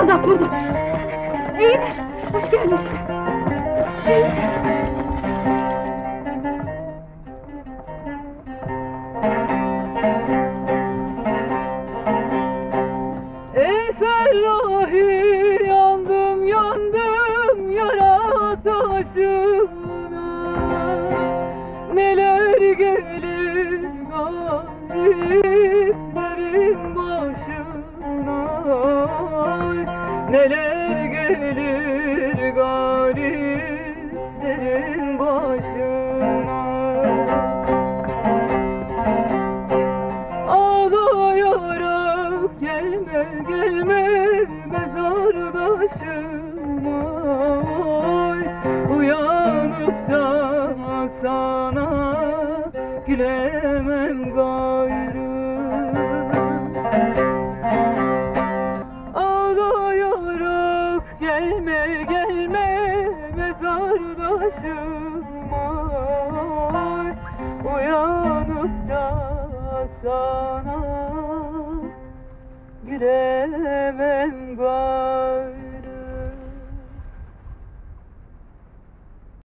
Azat burada. İyidir. Hoş gelmişsin. Neyse. Ey Ferrahi, yandım yandım yara taşına. Neler gelir gariplerin başına. Neler gelir gariplerin başına. Ağlayarak gelme gelme mezardaşıma. Uyanıp da sana gülemem gayrı. Ağlayarak gelme gelme mezardaşıma. Uyanıp da sana gülemem gayrı.